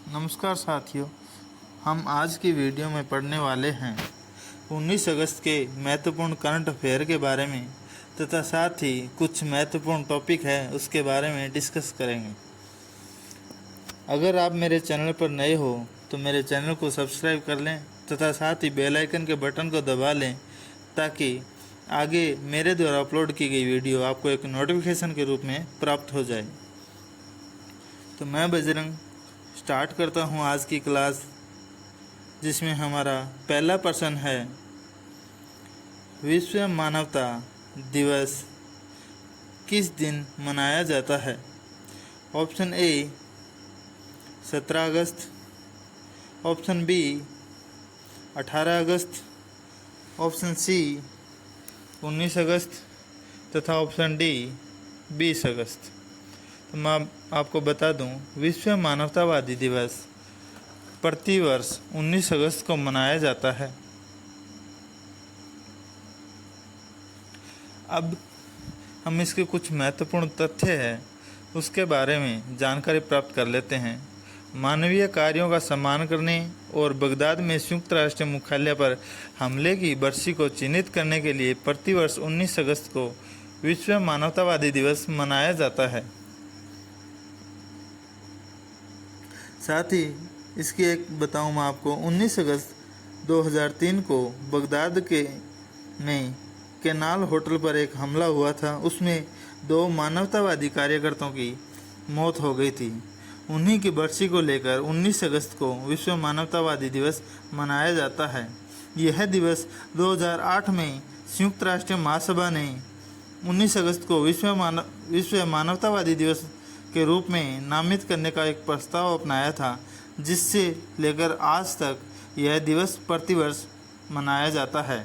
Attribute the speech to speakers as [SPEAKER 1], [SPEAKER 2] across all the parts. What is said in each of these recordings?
[SPEAKER 1] नमस्कार साथियों, हम आज की वीडियो में पढ़ने वाले हैं 19 अगस्त के महत्वपूर्ण करंट अफेयर के बारे में तथा साथ ही कुछ महत्वपूर्ण टॉपिक है उसके बारे में डिस्कस करेंगे। अगर आप मेरे चैनल पर नए हो तो मेरे चैनल को सब्सक्राइब कर लें तथा साथ ही बेल आइकन के बटन को दबा लें ताकि आगे मेरे द्वारा अपलोड की गई वीडियो आपको एक नोटिफिकेशन के रूप में प्राप्त हो जाए। तो मैं बजरंग स्टार्ट करता हूँ आज की क्लास, जिसमें हमारा पहला प्रश्न है विश्व मानवता दिवस किस दिन मनाया जाता है। ऑप्शन ए 17 अगस्त, ऑप्शन बी 18 अगस्त, ऑप्शन सी 19 अगस्त तथा ऑप्शन डी 20 अगस्त। तो मैं आपको बता दूं, विश्व मानवतावादी दिवस प्रतिवर्ष 19 अगस्त को मनाया जाता है। अब हम इसके कुछ महत्वपूर्ण तथ्य हैं उसके बारे में जानकारी प्राप्त कर लेते हैं। मानवीय कार्यों का सम्मान करने और बगदाद में संयुक्त राष्ट्र मुख्यालय पर हमले की बरसी को चिन्हित करने के लिए प्रतिवर्ष 19 अगस्त को विश्व मानवतावादी दिवस मनाया जाता है। साथ ही इसकी एक बताऊं मैं आपको, 19 अगस्त 2003 को बगदाद में केनाल होटल पर एक हमला हुआ था। उसमें 2 मानवतावादी कार्यकर्ताओं की मौत हो गई थी। उन्हीं की बरसी को लेकर 19 अगस्त को विश्व मानवतावादी दिवस मनाया जाता है। यह दिवस 2008 में संयुक्त राष्ट्र महासभा ने 19 अगस्त को विश्व मानवतावादी दिवस के रूप में नामित करने का एक प्रस्ताव अपनाया था, जिससे लेकर आज तक यह दिवस प्रतिवर्ष मनाया जाता है।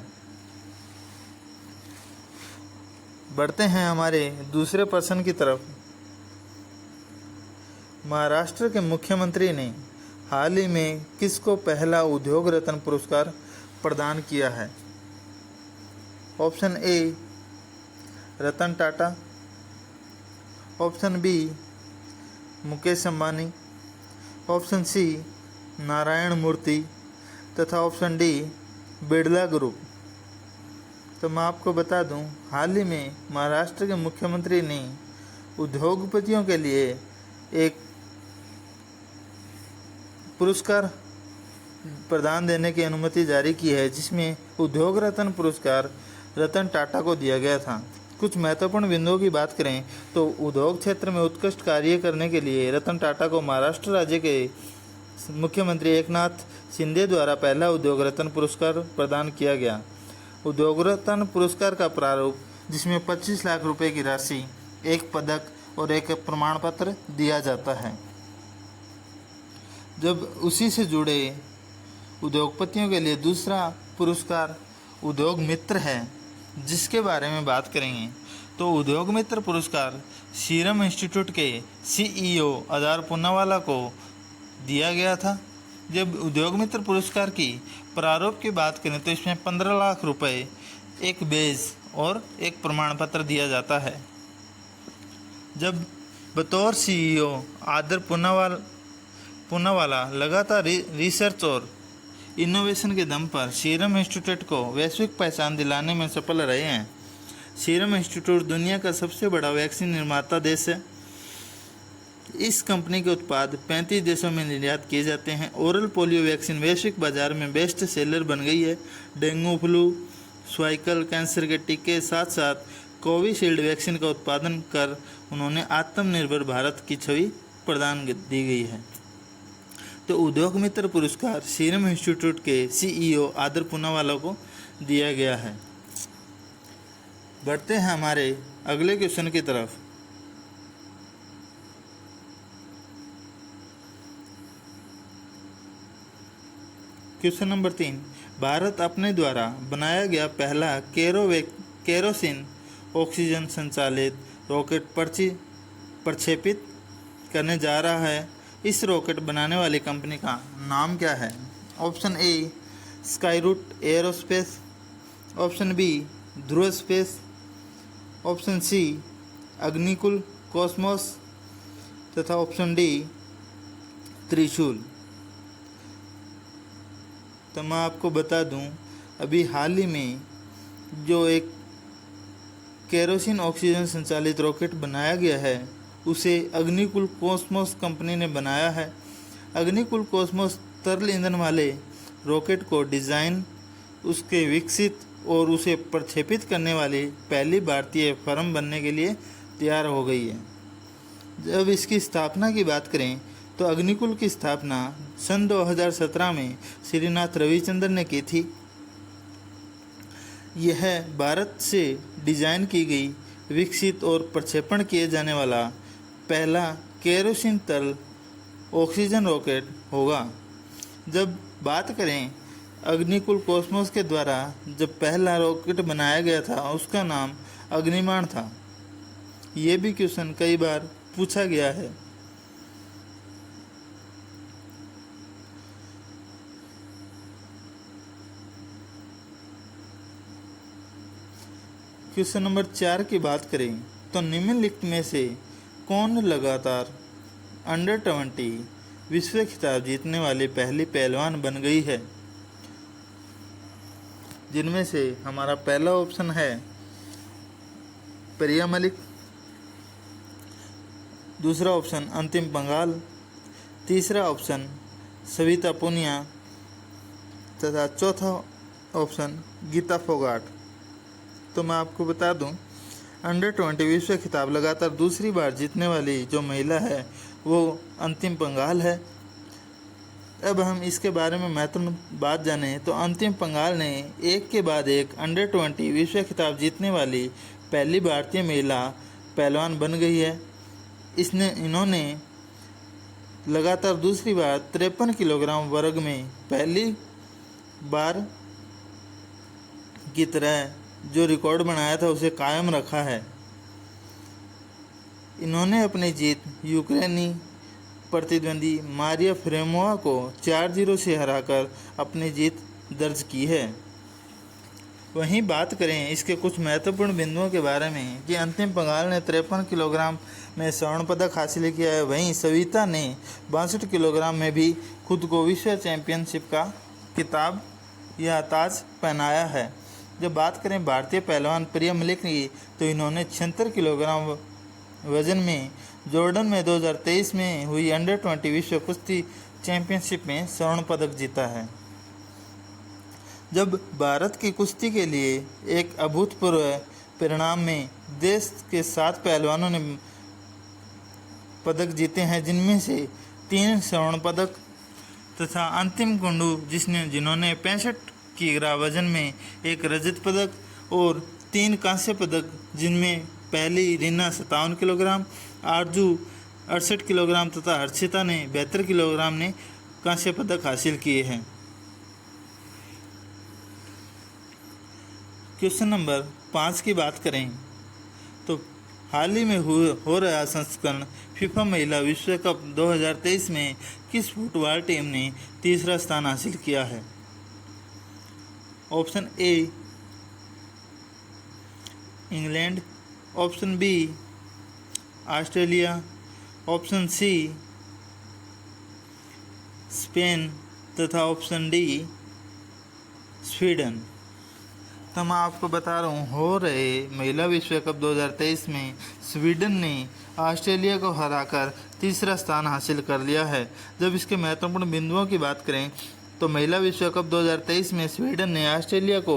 [SPEAKER 1] बढ़ते हैं हमारे दूसरे प्रश्न की तरफ। महाराष्ट्र के मुख्यमंत्री ने हाल ही में किसको पहला उद्योग रत्न पुरस्कार प्रदान किया है। Option A Ratan Tata, option B Mukesh Ambani, option C Narayana Murthy तथा ऑप्शन डी बिरला ग्रुप। तो मैं आपको बता दूं, हाल ही में महाराष्ट्र के मुख्यमंत्री ने उद्योगपतियों के लिए एक पुरस्कार प्रदान देने की अनुमति जारी की है, जिसमें उद्योग रत्न पुरस्कार रतन टाटा को दिया गया था। कुछ महत्वपूर्ण बिंदुओं की बात करें तो उद्योग क्षेत्र में उत्कृष्ट कार्य करने के लिए रतन टाटा को महाराष्ट्र राज्य के मुख्यमंत्री एकनाथ शिंदे द्वारा पहला उद्योग रत्न पुरस्कार प्रदान किया गया। उद्योग रत्न पुरस्कार का प्रारूप, जिसमें 25 लाख रुपए की राशि, एक पदक और एक प्रमाण पत्र दिया जाता है। जब उसी से जुड़े उद्योगपतियों के लिए दूसरा पुरस्कार उद्योग मित्र है, जिसके बारे में बात करेंगे तो उद्योग मित्र पुरस्कार सीरम इंस्टीट्यूट के CEO अदार पूनावाला को दिया गया था। जब उद्योग मित्र पुरस्कार की प्रारूप की बात करें तो इसमें 15 लाख रुपए, एक बेज और एक प्रमाण पत्र दिया जाता है। जब बतौर CEO आदर पूनावाला लगातार रिसर्च और इनोवेशन के दम पर सीरम इंस्टीट्यूट को वैश्विक पहचान दिलाने में सफल रहे हैं। सीरम इंस्टीट्यूट दुनिया का सबसे बड़ा वैक्सीन निर्माता देश है। इस कंपनी के उत्पाद 35 देशों में निर्यात किए जाते हैं। ओरल पोलियो वैक्सीन वैश्विक बाजार में बेस्ट सेलर बन गई है। डेंगू, फ्लू, स्वाइकल कैंसर के टीके साथ साथ कोविशील्ड वैक्सीन का उत्पादन कर उन्होंने आत्मनिर्भर भारत की छवि प्रदान दी गई है। तो उद्योग मित्र पुरस्कार सीरम इंस्टीट्यूट के CEO आदर पूनावाला को दिया गया है। बढ़ते हैं हमारे अगले क्वेश्चन की तरफ। क्वेश्चन नंबर 3, भारत अपने द्वारा बनाया गया पहला केरोसिन ऑक्सीजन संचालित रॉकेट प्रक्षेपित करने जा रहा है। इस रॉकेट बनाने वाली कंपनी का नाम क्या है। Option A Skyroot Aerospace, option B Dhruva space, option C Agnikul cosmos तथा ऑप्शन डी त्रिशूल। तो मैं आपको बता दूं, अभी हाल ही में जो एक केरोसिन ऑक्सीजन संचालित रॉकेट बनाया गया है उसे अग्निकुल कॉस्मोस कंपनी ने बनाया है। अग्निकुल कॉस्मोस तरल ईंधन वाले रॉकेट को डिज़ाइन, उसके विकसित और उसे प्रक्षेपित करने वाली पहली भारतीय फर्म बनने के लिए तैयार हो गई है। जब इसकी स्थापना की बात करें तो अग्निकुल की स्थापना सन 2017 में श्रीनाथ रविचंद्रन ने की थी। यह भारत से डिजाइन की गई, विकसित और प्रक्षेपण किए जाने वाला पहला केरोसिन तरल ऑक्सीजन रॉकेट होगा। जब बात करें अग्निकुल कॉस्मोस के द्वारा जब पहला रॉकेट बनाया गया था उसका नाम अग्निबाण था। ये भी क्वेश्चन कई बार पूछा गया है। क्वेश्चन नंबर 4 की बात करें तो निम्नलिखित में से कौन लगातार अंडर 20 विश्व खिताब जीतने वाली पहली पहलवान बन गई है? जिनमें से हमारा पहला ऑप्शन है प्रिया मलिक, दूसरा ऑप्शन अंतिम पंघाल, तीसरा ऑप्शन सविता पुनिया तथा चौथा ऑप्शन गीता फोगाट। तो मैं आपको बता दूं, अंडर 20 विश्व खिताब लगातार दूसरी बार जीतने वाली जो महिला है वो अंतिम पंघाल है। अब हम इसके बारे में महत्वपूर्ण बात जानें तो अंतिम पंघाल ने एक के बाद एक अंडर 20 विश्व खिताब जीतने वाली पहली भारतीय महिला पहलवान बन गई है। इन्होंने लगातार दूसरी बार 53 किलोग्राम वर्ग में पहली बार की तरह जो रिकॉर्ड बनाया था उसे कायम रखा है। इन्होंने अपनी जीत यूक्रेनी प्रतिद्वंदी मारिया फ्रेमोवा को 4-0 से हराकर अपनी जीत दर्ज की है। वहीं बात करें इसके कुछ महत्वपूर्ण बिंदुओं के बारे में कि अंतिम पंघाल ने 53 किलोग्राम में स्वर्ण पदक हासिल किया है, वहीं सविता ने 62 किलोग्राम में भी खुद को विश्व चैंपियनशिप का खिताब या ताज पहनाया है। जब बात करें भारतीय पहलवान प्रिया मलिक की तो इन्होंने 76 किलोग्राम वजन में जॉर्डन में 2023 में हुई अंडर 20 विश्व कुश्ती चैंपियनशिप में स्वर्ण पदक जीता है। जब भारत की कुश्ती के लिए एक अभूतपूर्व परिणाम में देश के 7 पहलवानों ने पदक जीते हैं, जिनमें से 3 स्वर्ण पदक तथा अंतिम कुंडू जिन्होंने 65 किलोग्राम वजन में एक रजत पदक और 3 कांस्य पदक, जिनमें पहली रीना 57 किलोग्राम, आरजू 68 किलोग्राम तथा हर्षिता ने 72 किलोग्राम ने कांस्य पदक हासिल किए हैं। क्वेश्चन नंबर 5 की बात करें तो हाल ही में हो रहा संस्करण फीफा महिला विश्व कप 2023 में किस फुटबॉल टीम ने तीसरा स्थान हासिल किया है? Option A England, option B Australia, option C Spain तथा ऑप्शन डी स्वीडन। तो मैं आपको बता रहा हूँ, हो रहे महिला विश्व कप 2023 में स्वीडन ने ऑस्ट्रेलिया को हराकर तीसरा स्थान हासिल कर लिया है। जब इसके महत्वपूर्ण बिंदुओं की बात करें तो महिला विश्व कप 2023 में स्वीडन ने ऑस्ट्रेलिया को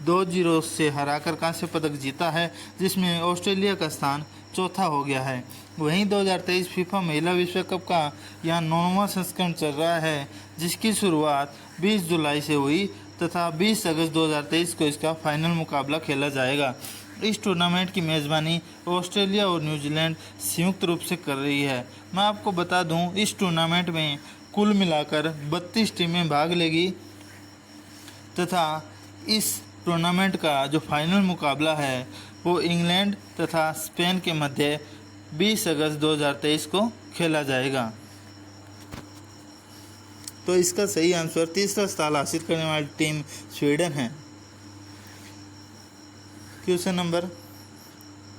[SPEAKER 1] 2-0 से हराकर कांस्य पदक जीता है, जिसमें ऑस्ट्रेलिया का स्थान चौथा हो गया है। वहीं 2023 फीफा महिला विश्व कप का यहाँ 9वां संस्करण चल रहा है, जिसकी शुरुआत 20 जुलाई से हुई तथा 20 अगस्त 2023 को इसका फाइनल मुकाबला खेला जाएगा। इस टूर्नामेंट की मेज़बानी ऑस्ट्रेलिया और न्यूजीलैंड संयुक्त रूप से कर रही है। मैं आपको बता दूं, इस टूर्नामेंट में कुल मिलाकर 32 टीमें भाग लेगी तथा इस टूर्नामेंट का जो फाइनल मुकाबला है वो इंग्लैंड तथा स्पेन के मध्य 20 अगस्त 2023 को खेला जाएगा। तो इसका सही आंसर तीसरा स्थान हासिल करने वाली टीम स्वीडन है। क्वेश्चन नंबर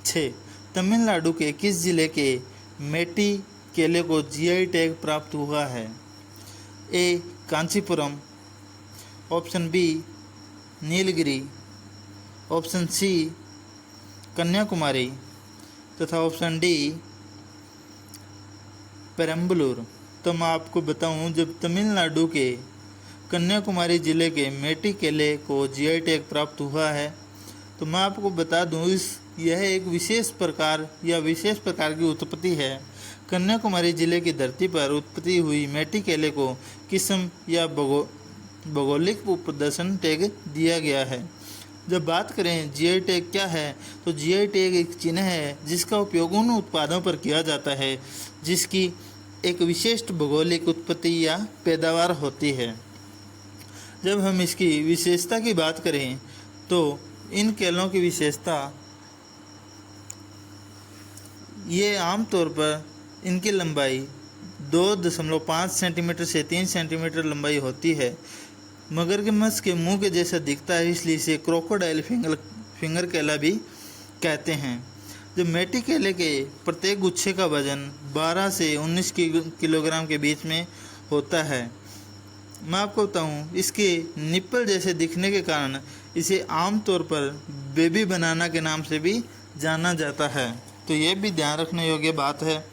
[SPEAKER 1] 6, तमिलनाडु के किस जिले के मेटी केले को जीआई टैग प्राप्त हुआ है? A Kanchipuram, option B Nilgiri, option C Kanyakumari तथा ऑप्शन डी पेरम्बलूर। तो मैं आपको बताऊं, जब तमिलनाडु के कन्याकुमारी जिले के मेटिकेले को जीआई टैग प्राप्त हुआ है, तो मैं आपको बता दूं यह एक विशेष प्रकार की उत्पत्ति है। कन्याकुमारी जिले की धरती पर उत्पत्ति हुई मेटिकेले को किस्म या भौगोलिक प्रदर्शन टैग दिया गया है। जब बात करें जीआई टैग क्या है, तो जीआई टैग एक चिन्ह है जिसका उपयोग उन उत्पादों पर किया जाता है जिसकी एक विशिष्ट भौगोलिक उत्पत्ति या पैदावार होती है। जब हम इसकी विशेषता की बात करें तो इन केलों की विशेषता, ये आमतौर पर इनकी लंबाई 2.5 सेंटीमीटर से 3 सेंटीमीटर लंबाई होती है। मगरमच्छ के मुंह के जैसा दिखता है, इसलिए इसे क्रोकोडाइल फिंगर केला भी कहते हैं। जब मेटी केले के प्रत्येक गुच्छे का वजन 12 से 19 किलोग्राम के बीच में होता है। मैं आपको बताऊं, इसके निप्पल जैसे दिखने के कारण इसे आमतौर पर बेबी बनाना के नाम से भी जाना जाता है। तो ये भी ध्यान रखने योग्य बात है।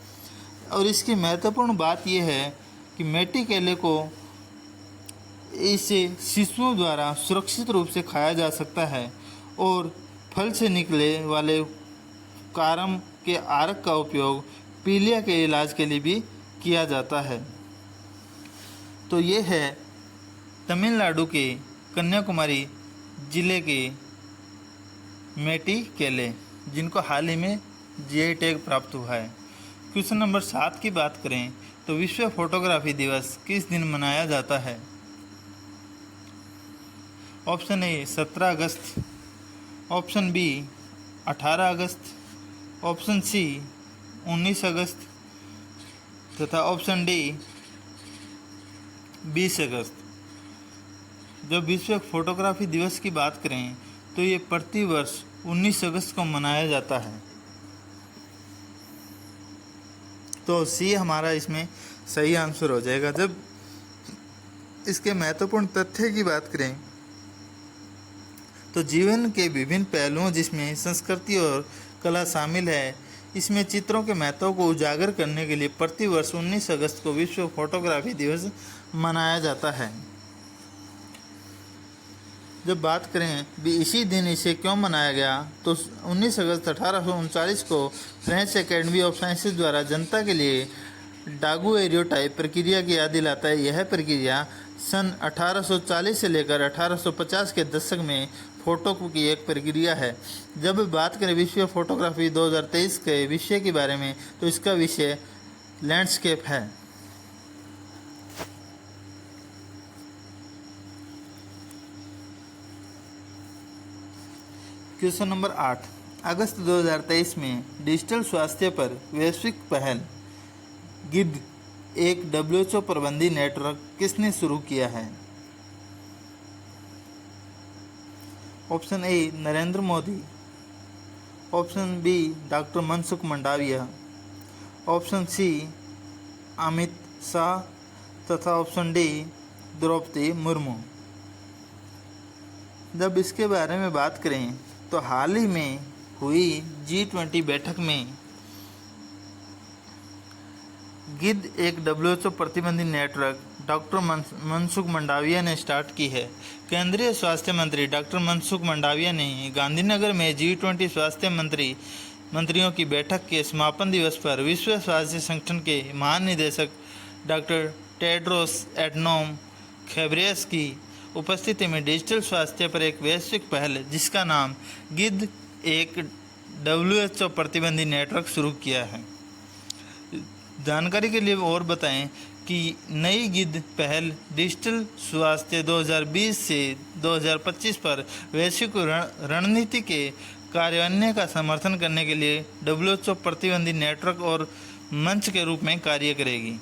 [SPEAKER 1] और इसकी महत्वपूर्ण बात यह है कि मेटी केले को इसे शिशुओं द्वारा सुरक्षित रूप से खाया जा सकता है और फल से निकले वाले कारम के आरक का उपयोग पीलिया के इलाज के लिए भी किया जाता है। तो ये है तमिलनाडु के कन्याकुमारी जिले के मेटी केले, जिनको हाल ही में जीआई टैग प्राप्त हुआ है। क्वेश्चन नंबर 7 की बात करें तो विश्व फोटोग्राफी दिवस किस दिन मनाया जाता है? ऑप्शन ए 17 अगस्त, ऑप्शन बी 18 अगस्त, ऑप्शन सी 19 अगस्त तथा ऑप्शन डी 20 अगस्त। जब विश्व फोटोग्राफी दिवस की बात करें तो ये प्रति वर्ष 19 अगस्त को मनाया जाता है। तो सी हमारा इसमें सही आंसर हो जाएगा। जब इसके महत्वपूर्ण तथ्य की बात करें तो जीवन के विभिन्न पहलुओं जिसमें संस्कृति और कला शामिल है, इसमें चित्रों के महत्व को उजागर करने के लिए प्रतिवर्ष 19 अगस्त को विश्व फोटोग्राफी दिवस मनाया जाता है। जब बात करें भी इसी दिन इसे क्यों मनाया गया, तो 19 अगस्त 1839 को फ्रेंच एकेडमी ऑफ साइंसेज द्वारा जनता के लिए डागुएरियोटाइप प्रक्रिया की याद दिलाता है। यह प्रक्रिया सन 1840 से लेकर 1850 के दशक में फोटो की एक प्रक्रिया है। जब बात करें विश्व फोटोग्राफी 2023 के विषय के बारे में, तो इसका विषय लैंडस्केप है। क्वेश्चन नंबर 8, अगस्त 2023 में डिजिटल स्वास्थ्य पर वैश्विक पहल गिद्ध एक WHO प्रबंधी नेटवर्क किसने शुरू किया है? Option A Narendra Modi, option B doctor Mansukh Mandaviya, option C Amit Shah तथा ऑप्शन डी द्रौपदी मुर्मू। जब इसके बारे में बात करें तो हाल ही में हुई G20 बैठक में गिद्ध एक WHO प्रतिबंधी नेटवर्क डॉक्टर मनसुख मंडाविया ने स्टार्ट की है। केंद्रीय स्वास्थ्य मंत्री डॉक्टर मनसुख मंडाविया ने गांधीनगर में G20 स्वास्थ्य मंत्रियों की बैठक के समापन दिवस पर विश्व स्वास्थ्य संगठन के महानिदेशक डॉक्टर टेड्रोस एडनोम घेब्रेयेसस की उपस्थिति में डिजिटल स्वास्थ्य पर एक वैश्विक पहल जिसका नाम गिद्ध एक WHO प्रतिबंधी नेटवर्क शुरू किया है। जानकारी के लिए और बताएं कि नई गिद्ध पहल डिजिटल स्वास्थ्य 2020 से 2025 पर वैश्विक रणनीति के कार्यान्वयन का समर्थन करने के लिए WHO प्रतिबंधी नेटवर्क और मंच के रूप में कार्य करेगी।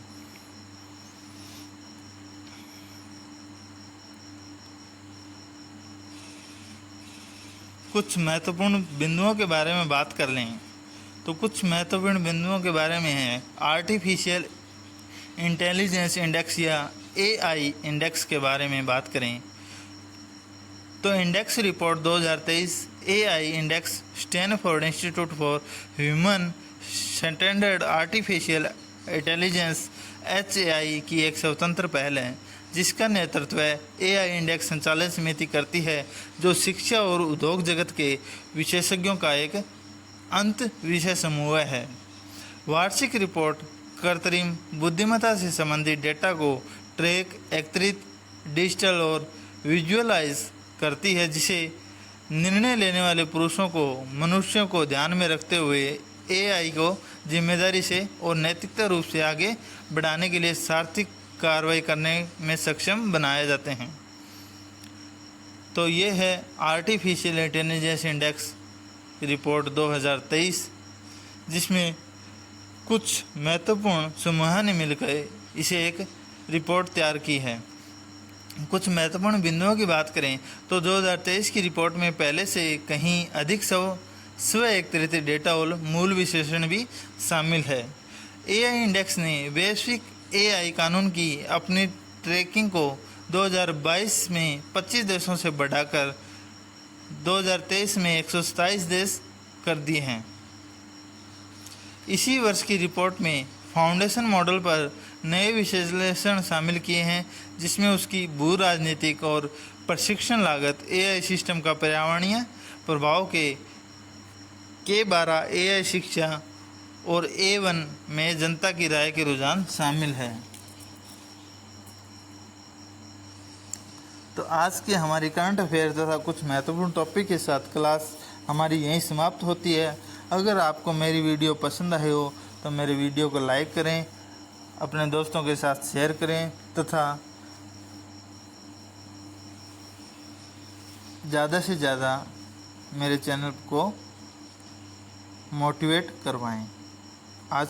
[SPEAKER 1] कुछ महत्वपूर्ण बिंदुओं के बारे में बात कर लें तो कुछ महत्वपूर्ण बिंदुओं के बारे में है आर्टिफिशियल इंटेलिजेंस इंडेक्स या AI इंडेक्स के बारे में बात करें तो index report 2023 AI index Stanford institute for human centred artificial intelligence HAI की एक स्वतंत्र पहल है, जिसका नेतृत्व AI इंडेक्स संचालन समिति करती है, जो शिक्षा और उद्योग जगत के विशेषज्ञों का एक अंत विषय समूह है। वार्षिक रिपोर्ट कृत्रिम बुद्धिमत्ता से संबंधित डेटा को ट्रैक, एकत्रित, डिजिटल और विजुअलाइज करती है, जिसे निर्णय लेने वाले पुरुषों को मनुष्यों को ध्यान में रखते हुए AI को जिम्मेदारी से और नैतिकता रूप से आगे बढ़ाने के लिए सार्थक कार्रवाई करने में सक्षम बनाए जाते हैं। तो ये है आर्टिफिशियल इंटेलिजेंस इंडेक्स रिपोर्ट 2023, जिसमें कुछ महत्वपूर्ण समूहों ने मिलकर इसे एक रिपोर्ट तैयार की है। कुछ महत्वपूर्ण बिंदुओं की बात करें तो 2023 की रिपोर्ट में पहले से कहीं अधिक स्व एकत्रित डेटा और मूल विश्लेषण भी शामिल है। AI इंडेक्स ने वैश्विक AI कानून की अपनी ट्रैकिंग को 2022 में 25 देशों से बढ़ाकर 2023 में 127 देश कर दिए हैं। इसी वर्ष की रिपोर्ट में फाउंडेशन मॉडल पर नए विश्लेषण शामिल किए हैं, जिसमें उसकी भू राजनीतिक और प्रशिक्षण लागत, AI सिस्टम का पर्यावरणीय प्रभाव के 12 AI शिक्षा और A1 में जनता की राय के रुझान शामिल है। तो आज की हमारी करंट अफेयर तथा कुछ महत्वपूर्ण टॉपिक के साथ क्लास हमारी यहीं समाप्त होती है। अगर आपको मेरी वीडियो पसंद आई हो तो मेरे वीडियो को लाइक करें, अपने दोस्तों के साथ शेयर करें तथा ज़्यादा से ज़्यादा मेरे चैनल को मोटिवेट करवाएं।